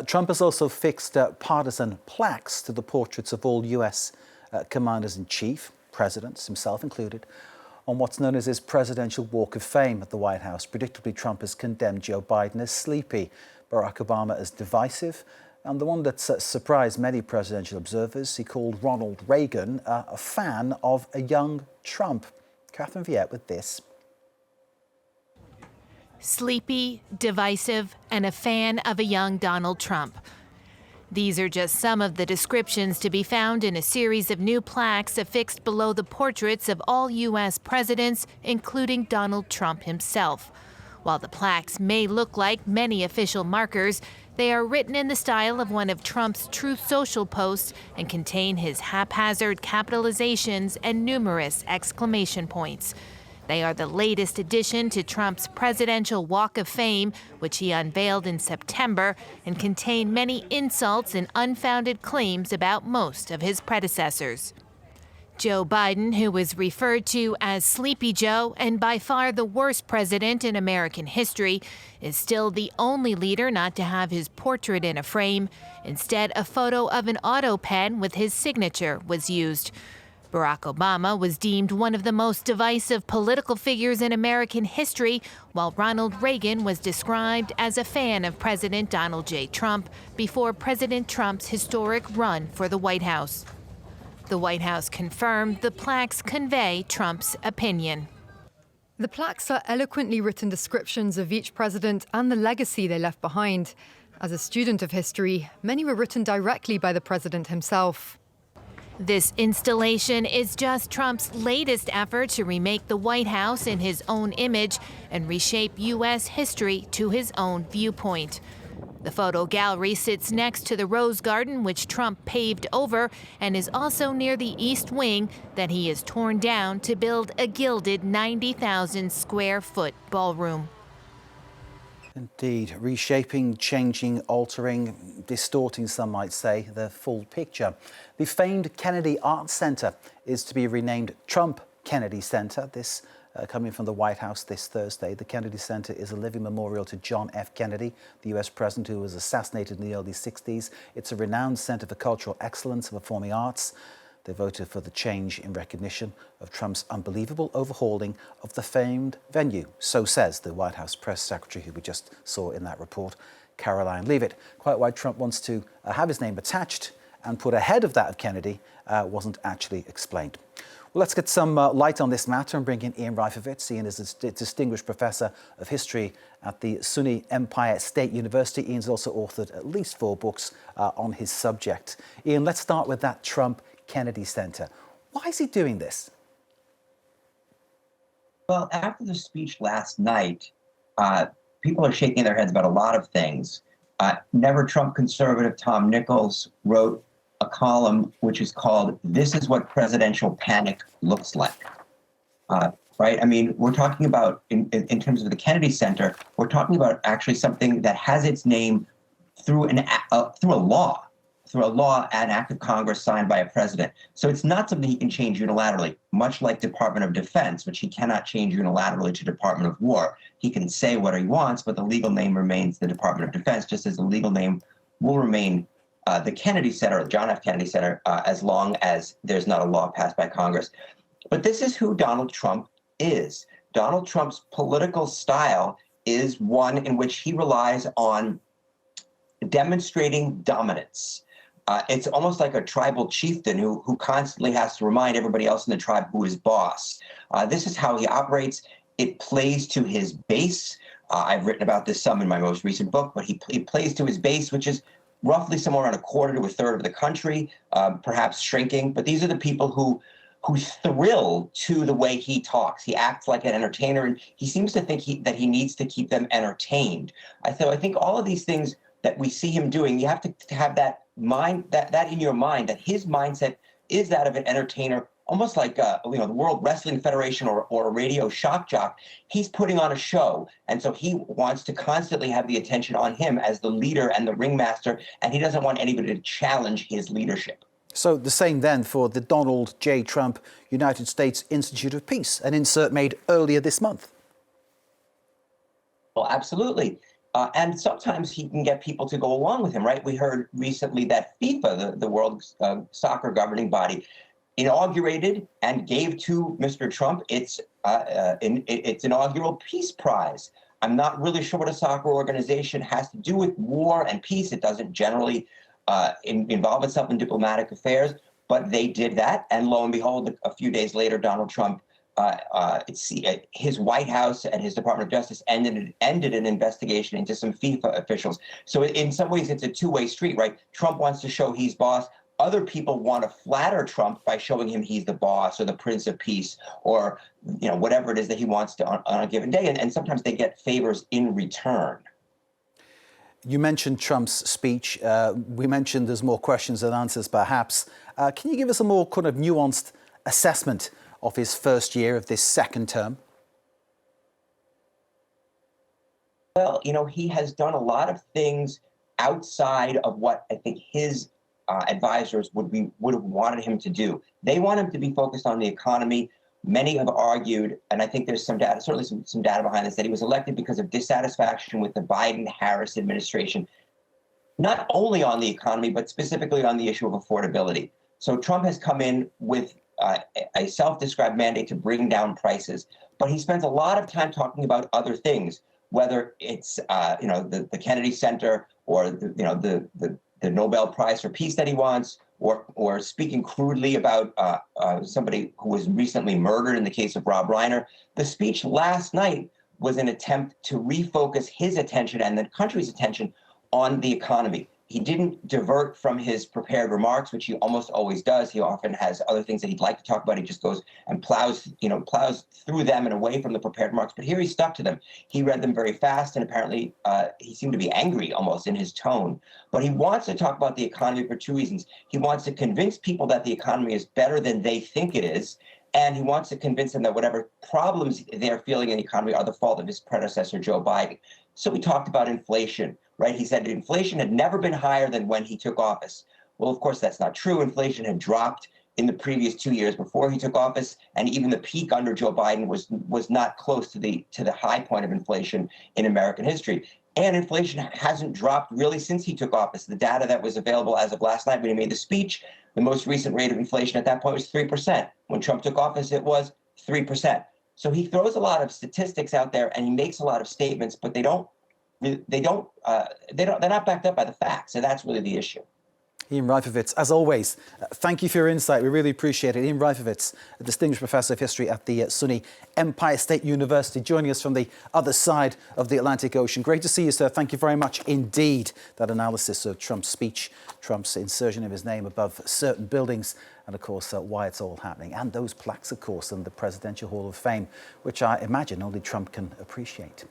Trump has also fixed partisan plaques to the portraits of all US commanders-in-chief, presidents, himself included, on what's known as his Presidential Walk of Fame at the White House. Predictably, Trump has condemned Joe Biden as sleepy, Barack Obama as divisive, and the one that's surprised many presidential observers, he called Ronald Reagan a fan of a young Trump. Catherine Viette with this. Sleepy, divisive, and a fan of a young Donald Trump. These are just some of the descriptions to be found in a series of new plaques affixed below the portraits of all U.S. presidents, including Donald Trump himself. While the plaques may look like many official markers, they are written in the style of one of Trump's Truth Social posts and contain his haphazard capitalizations and numerous exclamation points. They are the latest addition to Trump's Presidential Walk of Fame, which he unveiled in September, and contain many insults and unfounded claims about most of his predecessors. Joe Biden, who was referred to as Sleepy Joe and by far the worst president in American history, is still the only leader not to have his portrait in a frame. Instead, a photo of an auto pen with his signature was used. Barack Obama was deemed one of the most divisive political figures in American history, while Ronald Reagan was described as a fan of President Donald J. Trump before President Trump's historic run for the White House. The White House confirmed the plaques convey Trump's opinion. The plaques are eloquently written descriptions of each president and the legacy they left behind. As a student of history, many were written directly by the president himself. This installation is just Trump's latest effort to remake the White House in his own image and reshape U.S. history to his own viewpoint. The photo gallery sits next to the Rose Garden, which Trump paved over, and is also near the East Wing that he has torn down to build a gilded 90,000 square foot ballroom. Indeed, reshaping, changing, altering, distorting, some might say, the full picture. The famed Kennedy Arts Center is to be renamed Trump Kennedy Center. This coming from the White House this Thursday. The Kennedy Center is a living memorial to John F. Kennedy, the U.S. president who was assassinated in the early 60s. It's a renowned center for cultural excellence and performing arts. They voted for the change in recognition of Trump's unbelievable overhauling of the famed venue. So says the White House press secretary, who we just saw in that report, Caroline Leavitt. Quite why Trump wants to have his name attached and put ahead of that of Kennedy wasn't actually explained. Well, let's get some light on this matter and bring in Ian Reifowitz. Ian is a distinguished professor of history at the SUNY-Empire State University. Ian's also authored at least 4 books on his subject. Ian, let's start with that Trump Kennedy Center. Why is he doing this? Well, after the speech last night, people are shaking their heads about a lot of things. Never Trump conservative Tom Nichols wrote a column which is called "This is What Presidential Panic Looks Like." Right? I mean, we're talking about, in terms of the Kennedy Center, we're talking about actually something that has its name through a law. Through a law, an act of Congress signed by a president. So it's not something he can change unilaterally, much like Department of Defense, which he cannot change unilaterally to Department of War. He can say what he wants, but the legal name remains the Department of Defense, just as the legal name will remain the Kennedy Center, the John F. Kennedy Center, as long as there's not a law passed by Congress. But this is who Donald Trump is. Donald Trump's political style is one in which he relies on demonstrating dominance. It's almost like a tribal chieftain who constantly has to remind everybody else in the tribe who is boss. This is how he operates. It plays to his base. I've written about this some in my most recent book, but he plays to his base, which is roughly somewhere around a quarter to a third of the country, perhaps shrinking. But these are the people who thrill to the way he talks. He acts like an entertainer, and he seems to think that he needs to keep them entertained. So I think all of these things that we see him doing, you have to have that mind, that in your mind, that his mindset is that of an entertainer, almost like the World Wrestling Federation or a radio shock jock. He's putting on a show, and so he wants to constantly have the attention on him as the leader and the ringmaster, and he doesn't want anybody to challenge his leadership. So the same then for the Donald J. Trump United States Institute of Peace, an insert made earlier this month. Well, absolutely. And sometimes he can get people to go along with him, right? We heard recently that FIFA, the world soccer governing body, inaugurated and gave to Mr. Trump its inaugural peace prize. I'm not really sure what a soccer organization has to do with war and peace. It doesn't generally involve itself in diplomatic affairs, but they did that. And lo and behold, a few days later, Donald Trump, his White House and his Department of Justice ended an investigation into some FIFA officials. So in some ways, it's a two-way street, right? Trump wants to show he's boss. Other people want to flatter Trump by showing him he's the boss or the Prince of Peace or whatever it is that he wants to on a given day. And sometimes they get favors in return. You mentioned Trump's speech. We mentioned there's more questions than answers, perhaps. Can you give us a more kind of nuanced assessment of his first year of this second term? Well, he has done a lot of things outside of what I think his advisors would have wanted him to do. They want him to be focused on the economy. Many have argued, and I think there's some data, certainly some data behind this, that he was elected because of dissatisfaction with the Biden-Harris administration, not only on the economy, but specifically on the issue of affordability. So Trump has come in with a self-described mandate to bring down prices, but he spends a lot of time talking about other things, whether it's the Kennedy Center or the Nobel Prize for Peace that he wants, or speaking crudely about somebody who was recently murdered in the case of Rob Reiner. The speech last night was an attempt to refocus his attention and the country's attention on the economy. He didn't divert from his prepared remarks, which he almost always does. He often has other things that he'd like to talk about. He just goes and plows through them and away from the prepared remarks. But here he stuck to them. He read them very fast, and apparently he seemed to be angry almost in his tone. But he wants to talk about the economy for two reasons. He wants to convince people that the economy is better than they think it is, and he wants to convince them that whatever problems they're feeling in the economy are the fault of his predecessor, Joe Biden. So we talked about inflation, right? He said inflation had never been higher than when he took office. Well, of course, that's not true. Inflation had dropped in the previous 2 years before he took office, and even the peak under Joe Biden was not close to the high point of inflation in American history. And inflation hasn't dropped really since he took office. The data that was available as of last night when he made the speech, the most recent rate of inflation at that point was 3%. When Trump took office, it was 3%. So he throws a lot of statistics out there and he makes a lot of statements, but they're not backed up by the facts. So that's really the issue. Ian Reifowitz, as always, thank you for your insight. We really appreciate it. Ian Reifowitz, a distinguished professor of history at the SUNY-Empire State University, joining us from the other side of the Atlantic Ocean. Great to see you, sir. Thank you very much indeed. That analysis of Trump's speech, Trump's insertion of his name above certain buildings, and of course, why it's all happening. And those plaques, of course, in the Presidential Hall of Fame, which I imagine only Trump can appreciate.